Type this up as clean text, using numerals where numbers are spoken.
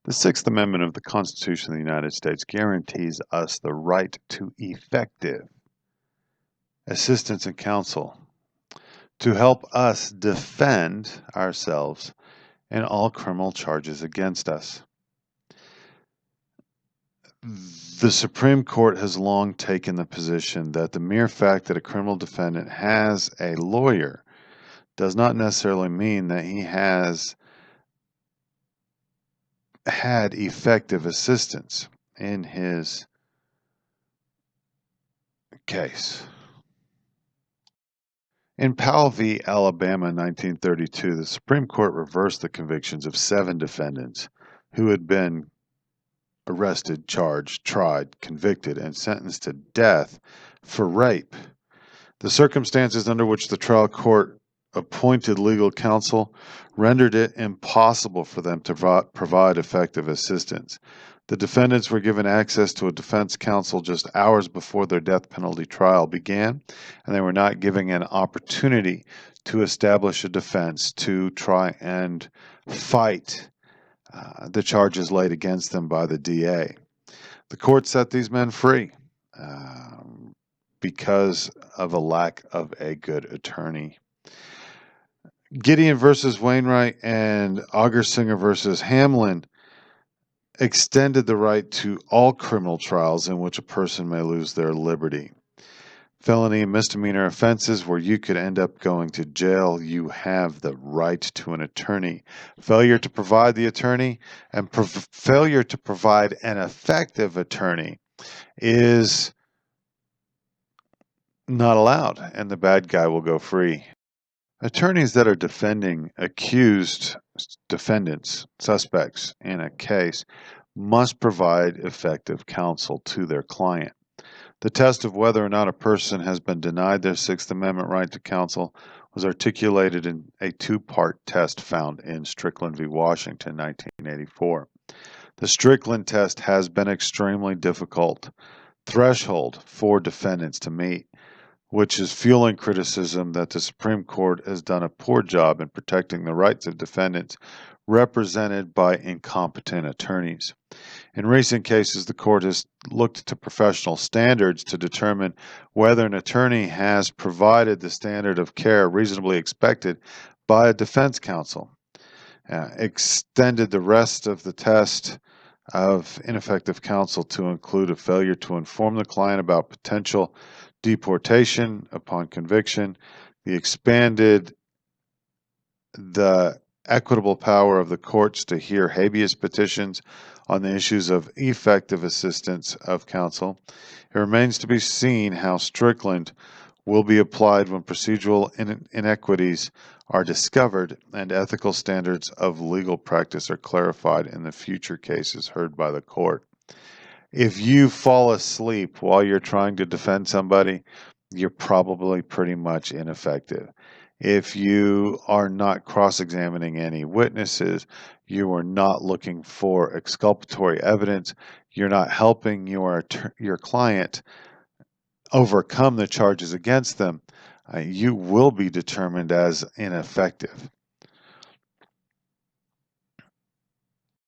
The Sixth Amendment of the Constitution of the United States guarantees us the right to effective assistance and counsel to help us defend ourselves in all criminal charges against us. The Supreme Court has long taken the position that the mere fact that a criminal defendant has a lawyer does not necessarily mean that he has had effective assistance in his case. In Powell v. Alabama in 1932, the Supreme Court reversed the convictions of 7 defendants who had been arrested, charged, tried, convicted, and sentenced to death for rape. The circumstances under which the trial court appointed legal counsel rendered it impossible for them to provide effective assistance. The defendants were given access to a defense counsel just hours before their death penalty trial began, and they were not given an opportunity to establish a defense to try and fight the charges laid against them by the DA. The court set these men free because of a lack of a good attorney. Gideon versus Wainwright and Augersinger versus Hamlin extended the right to all criminal trials in which a person may lose their liberty. Felony and misdemeanor offenses where you could end up going to jail, you have the right to an attorney. Failure to provide the attorney and failure to provide an effective attorney is not allowed, and the bad guy will go free. Attorneys that are defending accused defendants, suspects in a case, must provide effective counsel to their client. The test of whether or not a person has been denied their Sixth Amendment right to counsel was articulated in a 2-part test found in Strickland v. Washington, 1984. The Strickland test has been extremely difficult threshold for defendants to meet, which is fueling criticism that the Supreme Court has done a poor job in protecting the rights of defendants represented by incompetent attorneys. In recent cases, the court has looked to professional standards to determine whether an attorney has provided the standard of care reasonably expected by a defense counsel, extended the rest of the test of ineffective counsel to include a failure to inform the client about potential deportation upon conviction, expanded the equitable power of the courts to hear habeas petitions on the issues of effective assistance of counsel. It remains to be seen how Strickland will be applied when procedural inequities are discovered and ethical standards of legal practice are clarified in the future cases heard by the court. If you fall asleep while you're trying to defend somebody, you're probably pretty much ineffective. If you are not cross-examining any witnesses, you are not looking for exculpatory evidence, you're not helping your client overcome the charges against them, you will be determined as ineffective.